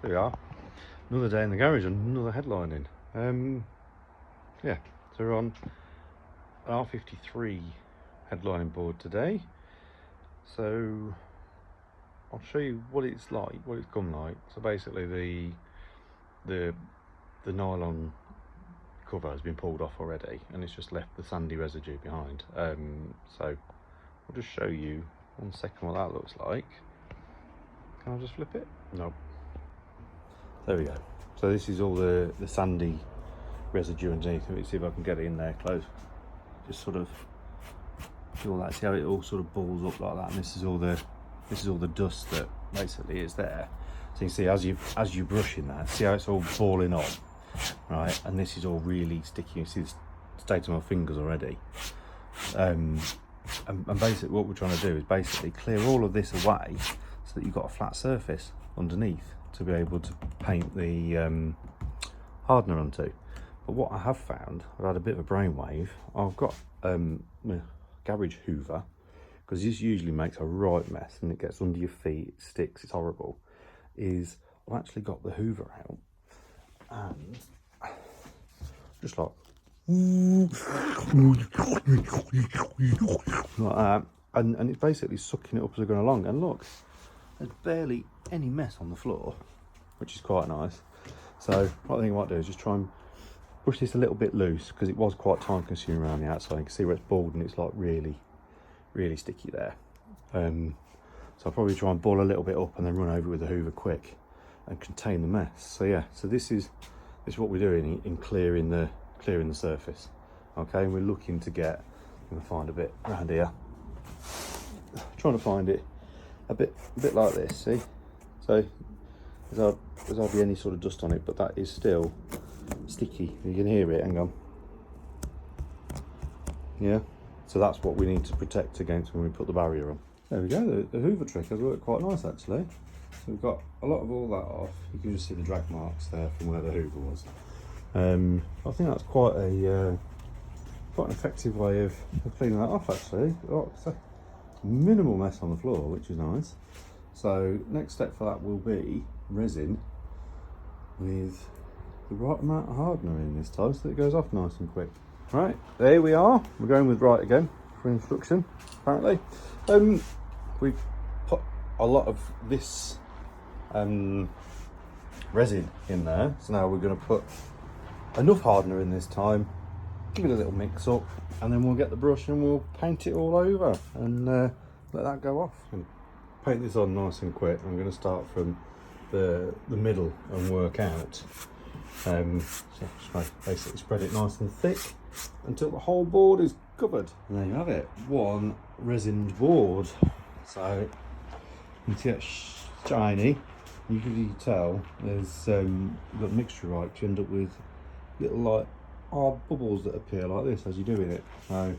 there we are. Another day in the garage and another headlining. Yeah, so we're on an R53 headlining board today. So I'll show you what it's like, what it's come like. So basically the nylon cover has been pulled off already and it's just left the sandy residue behind. So I'll just show you 1 second what that looks like. Can I just flip it? No. There we go. So this is all the sandy residue underneath. Let me see if I can get it in there close. Just sort of do all that. See how it all sort of balls up like that. And this is all the dust that basically is there. So you can see as you brush in that, see how it's all balling up, right? And this is all really sticky. You see the state of my fingers already. And basically what we're trying to do is basically clear all of this away so that you've got a flat surface underneath to be able to paint the hardener onto. But what I have found, I've had a bit of a brainwave. I've got my garage hoover, because this usually makes a right mess and it gets under your feet, it sticks, it's horrible. Is I've actually got the hoover out and just like that, and it's basically sucking it up as I'm going along. And look, there's barely any mess on the floor, which is quite nice. So what I think I might do is just try and push this a little bit loose, because it was quite time consuming around the outside. You can see where it's bald and it's like really sticky there. So I'll probably try and ball a little bit up and then run over with the hoover quick and contain the mess. So yeah, so this is what we're doing in clearing the surface. Okay, and we're looking to get, I'm gonna find a bit around here, trying to find it a bit like this. See, so there's hardly any sort of dust on it, but that is still sticky. You can hear it. Hang on. Yeah, so that's what we need to protect against when we put the barrier on. There we go. The hoover trick has worked quite nice actually. So we've got a lot of all that off. You can just see the drag marks there from where the hoover was. I think that's quite an effective way of cleaning that off actually. Oh, it's a minimal mess on the floor, which is nice. So next step for that will be resin with the right amount of hardener in this time so that it goes off nice and quick. Right, there we are. We're going with right again for instruction, apparently. We've put a lot of this resin in there, so now we're going to put enough hardener in this time, give it a little mix up, and then we'll get the brush and we'll paint it all over and let that go off. And paint this on nice and quick. I'm going to start from the middle and work out. So just basically spread it nice and thick until the whole board is covered. And there you have it, one resined board. So you can see it's shiny. You can really tell there's got mixture right to end up with little like hard bubbles that appear like this as you're doing it. So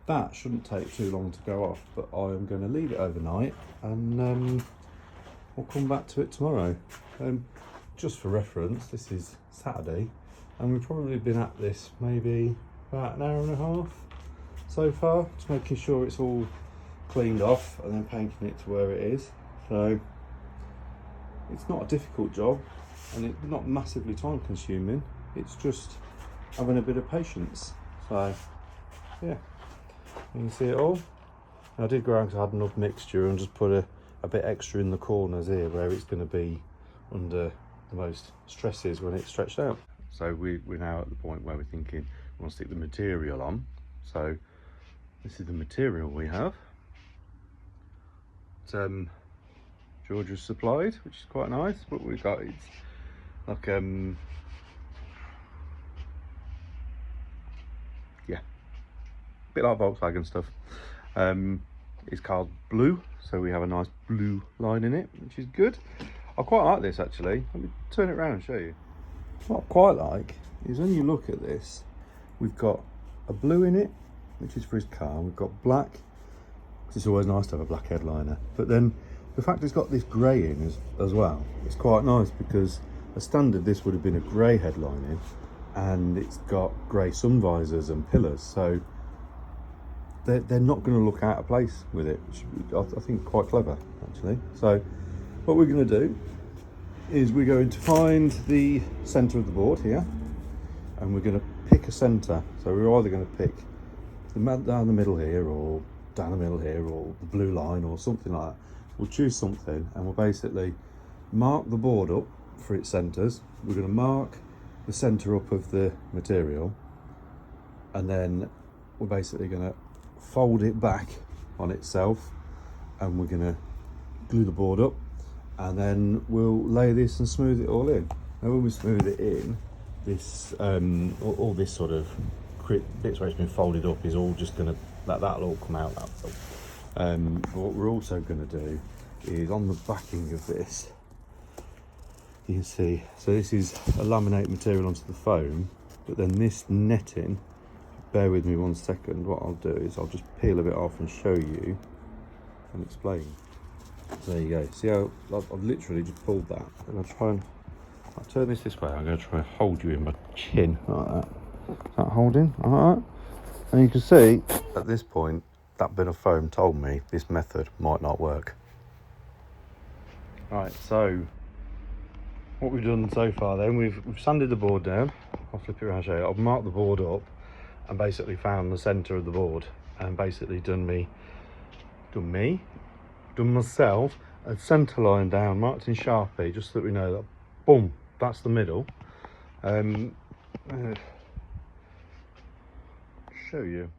that shouldn't take too long to go off, but I am going to leave it overnight and we'll come back to it tomorrow. Just for reference, this is Saturday and we've probably been at this maybe about an hour and a half so far, just making sure it's all cleaned off and then painting it to where it is. So it's not a difficult job and it's not massively time consuming, it's just having a bit of patience. So yeah, you can see it all. I did go around because I had enough mixture and just put a bit extra in the corners here where it's going to be under the most stresses when it's stretched out. So we're now at the point where we're thinking we want to stick the material on. So this is the material we have. Georgia's supplied, which is quite nice. What we've got, it's like yeah, a bit like Volkswagen stuff. It's called blue, so we have a nice blue line in it, which is good. I quite like this actually. Let me turn it around and show you. What I quite like is when you look at this, we've got a blue in it, which is for his car. We've got black, because it's always nice to have a black headliner. But then the fact it's got this grey in as well, it's quite nice, because a standard this would have been a grey headlining, and it's got grey sun visors and pillars, so they're not going to look out of place with it, which I think quite clever actually. So what we're going to do is we're going to find the centre of the board here, and we're going to pick a centre. So we're either going to pick down the middle here, or down the middle here, or the blue line, or something like that. We'll choose something, and we'll basically mark the board up for its centres. We're going to mark the centre up of the material, and then we're basically going to fold it back on itself, and we're going to glue the board up, and then we'll lay this and smooth it all in. Now when we smooth it in, this all this sort of bits where it's been folded up is all just going to, that'll all come out. But what we're also going to do is on the backing of this, you can see, so this is a laminate material onto the foam, but then this netting, bear with me 1 second, what I'll do is I'll just peel a bit off and show you and explain. So there you go, see how I've literally just pulled that, and I'll turn this way, I'm going to try and hold you in my chin like that. Is that holding? Alright. And you can see at this point that bit of foam told me this method might not work. Right, so what we've done so far then, we've sanded the board down. I'll flip it around and show you. I've marked the board up and basically found the centre of the board, and basically done myself a centre line down, marked in Sharpie, just so that we know that, boom, that's the middle. Show you.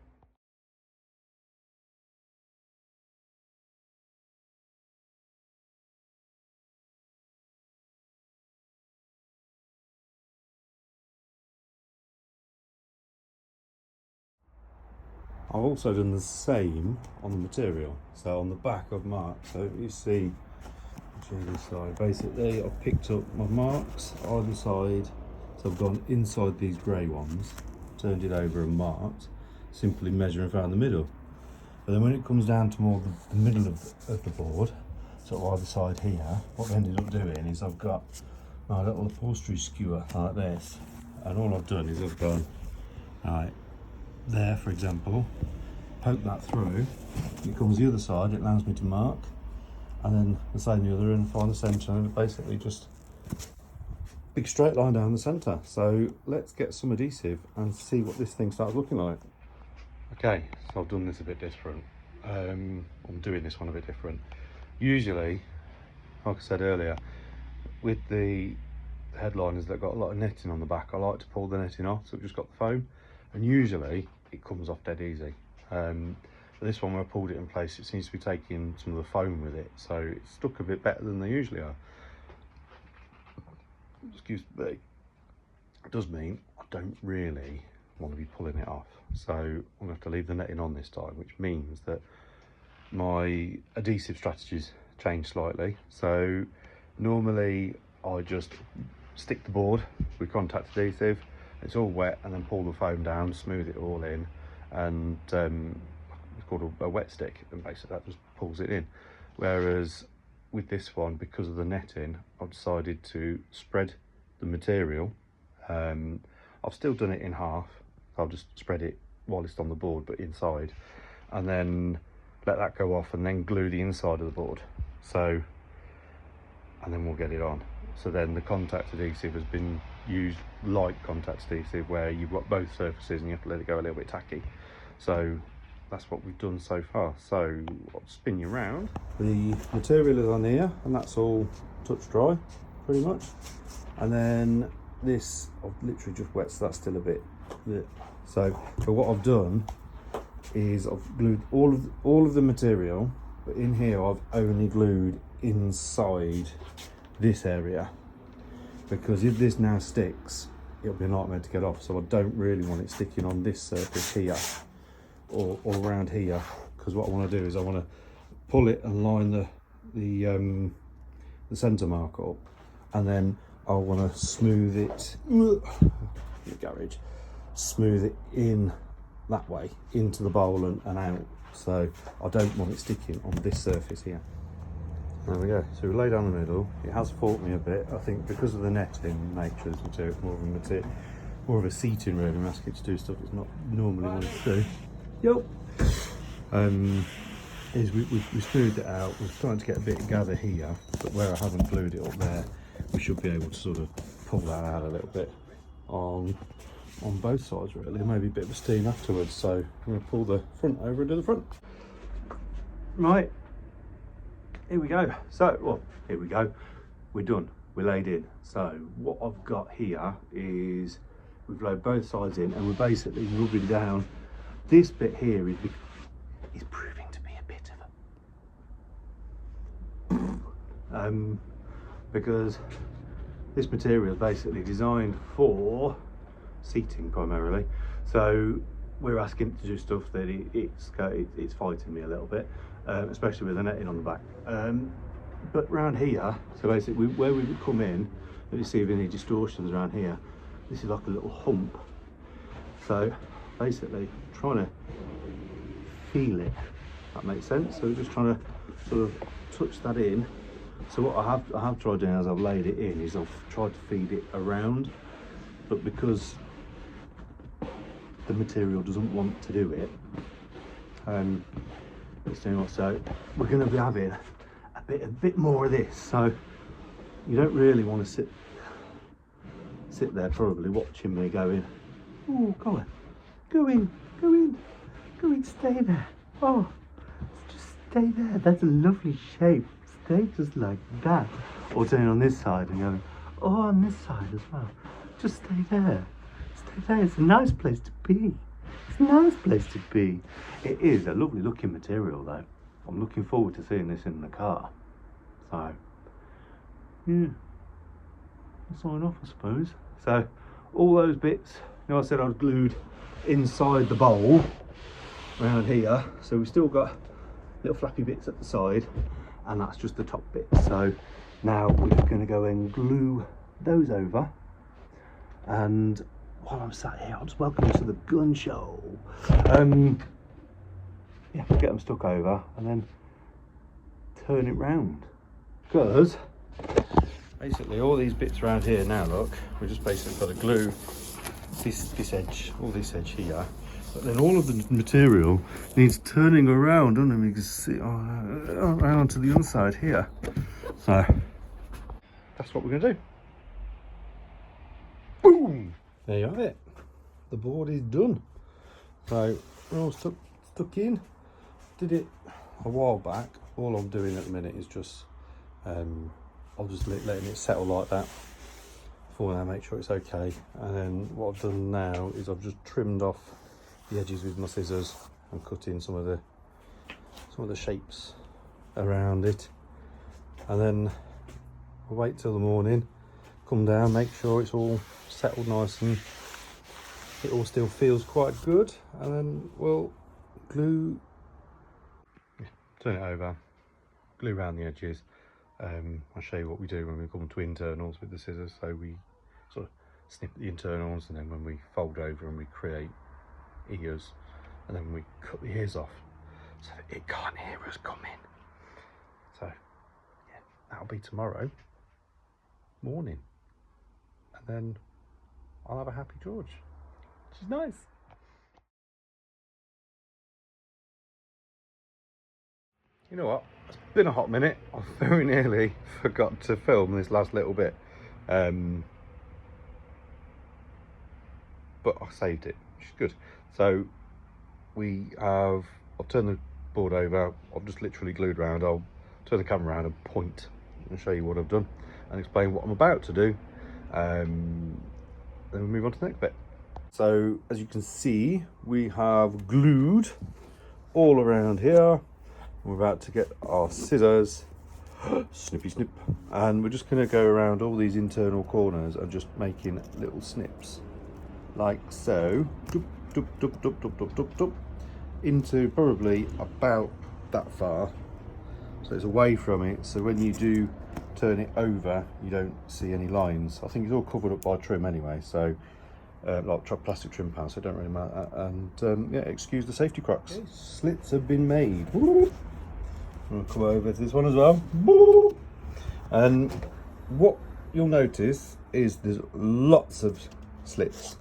I've also done the same on the material. So on the back I've marked, so you see this side, basically I've picked up my marks either side, so I've gone inside these grey ones, turned it over and marked, simply measuring around the middle. But then when it comes down to more the middle of the board, sort of either side here, what I ended up doing is I've got my little upholstery skewer like this, and all I've done is I've gone, right, there for example, poke that through, it comes the other side, it allows me to mark, and then the same the other, and find the centre, and basically just big straight line down the centre. So let's get some adhesive and see what this thing starts looking like. Okay, so I've done this a bit different. I'm doing this one a bit different. Usually, like I said earlier, with the headliners that got a lot of netting on the back, I like to pull the netting off, so we've just got the foam, and usually it comes off dead easy. But this one, where I pulled it in place, it seems to be taking some of the foam with it, so it's stuck a bit better than they usually are. Excuse me. It does mean I don't really want to be pulling it off, so I'm going to have to leave the netting on this time, which means that my adhesive strategies change slightly. So normally I just stick the board with contact adhesive, it's all wet, and then pull the foam down, smooth it all in, and it's called a wet stick, and basically that just pulls it in. Whereas with this one, because of the netting, I've decided to spread the material. I've still done it in half. I'll just spread it while it's on the board, but inside, and then let that go off, and then glue the inside of the board. So, and then we'll get it on. So then the contact adhesive has been used like contact adhesive, where you've got both surfaces and you have to let it go a little bit tacky. So that's what we've done so far. So I'll spin you around. The material is on here, and that's all touch dry pretty much. And then this I've literally just wet, so that's still a bit. So what I've done is I've glued all of the material, but in here I've only glued inside this area, because if this now sticks, it'll be a nightmare to get off. So I don't really want it sticking on this surface here or around here, because what I want to do is I want to pull it and line the centre mark up, and then I want to smooth it in the garage, smooth it in that way into the bowl and out. So I don't want it sticking on this surface here. There we go. So we lay down the middle. It has fought me a bit, I think, because of the netting nature of this material. It's more of a seating room. I'm asking it to do stuff it's not normally wanted to do. Yep. Is we smoothed it out. We're starting to get a bit of gather here, but where I haven't glued it up there, we should be able to sort of pull that out a little bit on both sides really, maybe a bit of a steam afterwards. So I'm going to pull the front over and do the front. Right, here we go. So, well, here we go. We're done. We're laid in. So what I've got here is we've laid both sides in, and we're basically rubbing down. This bit here is proving to be a bit of a because this material is basically designed for seating primarily. So we're asking it to do stuff that it's fighting me a little bit, especially with the netting on the back. But around here, so basically where we would come in, let me see if any distortions around here. This is like a little hump. So basically trying to feel it, that makes sense. So we're just trying to sort of touch that in. So what I have tried doing as I've laid it in is I've tried to feed it around, but because the material doesn't want to do it, it's doing what. So we're going to be having a bit more of this. So you don't really want to sit there probably watching me going, oh, go in, stay there. Oh, just stay there. That's a lovely shape. Stay just like that. Or turning on this side and going, oh, on this side as well. Just stay there. Stay there. It's a nice place to be. It's a nice place to be. It is a lovely looking material though. I'm looking forward to seeing this in the car. So, yeah. I'll sign off, I suppose. So, all those bits, you know, I said I'd glued inside the bowl around here. So we've still got little flappy bits at the side, and that's just the top bit. So now we're going to go and glue those over. And while I'm sat here, I'll just welcome you to the gun show. Yeah, get them stuck over and then turn it round. Because basically all these bits around here now, look, we just basically got to glue this edge, all this edge here. But then all of the material needs turning around, doesn't it? You can see around to the other side here. So that's what we're going to do. Boom! There you have it. The board is done. So we're all stuck in. Did it a while back. All I'm doing at the minute is just I'll just letting it settle like that for now, make sure it's okay. And then what I've done now is I've just trimmed off the edges with my scissors and cut in some of the shapes around it. And then I'll wait till the morning, come down, make sure it's all settled nice and it all still feels quite good, and then we'll glue, turn it over, glue around the edges. I'll show you what we do when we come to internals with the scissors. So we sort of snip the internals, and then when we fold over and we create ears, and then we cut the ears off so that it can't hear us coming. So yeah, that'll be tomorrow morning, and then I'll have a happy George, which is nice. You know what? It's been a hot minute. I very nearly forgot to film this last little bit. But I saved it, which is good. So I've turned the board over. I've just literally glued around. I'll turn the camera around and point and show you what I've done and explain what I'm about to do. Then we'll move on to the next bit. So as you can see, we have glued all around here. We're about to get our scissors, snippy snip, and we're just going to go around all these internal corners and just making little snips, like so, doop, doop, doop, doop, doop, doop, doop, doop, into probably about that far, so it's away from it, so when you do turn it over you don't see any lines. I think it's all covered up by trim anyway, so like plastic trim pan, so it don't really matter. And yeah, excuse the safety cracks. Okay, slits have been made. I'll come over to this one as well. And what you'll notice is there's lots of slits.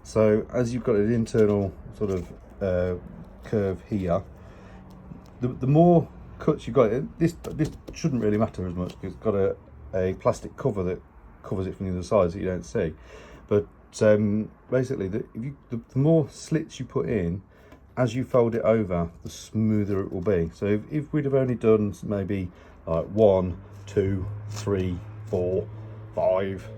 So as you've got an internal sort of curve here, the more cuts you've got, this shouldn't really matter as much because it's got a plastic cover that covers it from the other side so you don't see. But basically, the more slits you put in, as you fold it over, the smoother it will be. So if we'd have only done maybe like 1, 2, 3, 4, 5,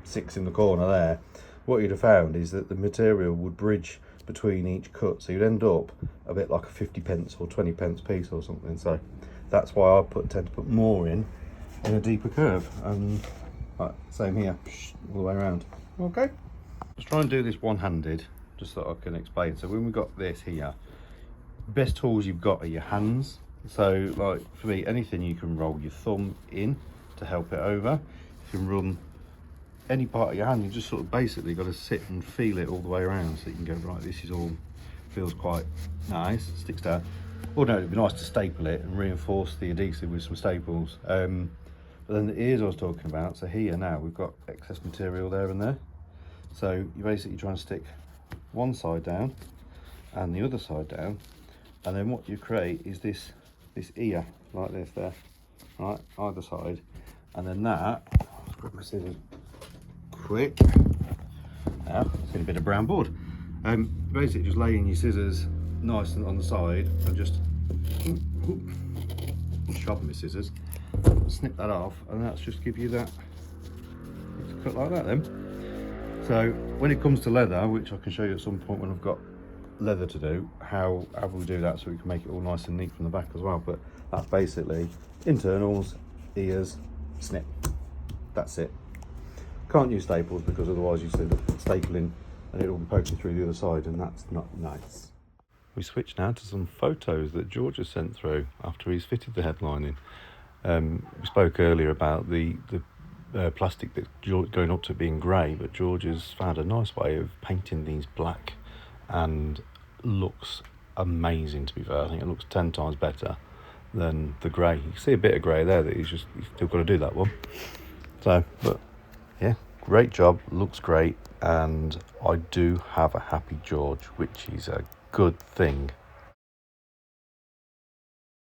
6 in the corner there, what you'd have found is that the material would bridge between each cut, so you'd end up a bit like a 50p or 20p piece or something. So that's why I tend to put more in a deeper curve. And same here, all the way around. Okay, let's try and do this one-handed, just so I can explain. So when we've got this here, best tools you've got are your hands. So like for me, anything you can roll your thumb in to help it over. You can run any part of your hand, you just sort of basically got to sit and feel it all the way around, so you can go, right, this is all, feels quite nice, sticks down. Or no, it'd be nice to staple it and reinforce the adhesive with some staples. But then the ears I was talking about, so here now we've got excess material there and there. So you basically try and stick one side down and the other side down, and then what you create is this ear like this there, right, either side. And then that, let's grab my scissors quick. Now, it's in a bit of brown board. Basically just laying your scissors nice and on the side and just sharpen my scissors, snip that off, and that's just give you that, it's cut like that then. So when it comes to leather, which I can show you at some point when I've got leather to do, how we'll do that so we can make it all nice and neat from the back as well. But that's basically internals, ears, snip. That's it. Can't use staples because otherwise you see the stapling and it'll be poking through the other side, and that's not nice. We switch now to some photos that George has sent through after he's fitted the headlining. We spoke earlier about the plastic that's going up to being grey, but George has found a nice way of painting these black and looks amazing, to be fair. I think it looks 10 times better than the grey. You can see a bit of grey there that he's still got to do that one. So, but yeah, great job, looks great, and I do have a happy George, which is a good thing.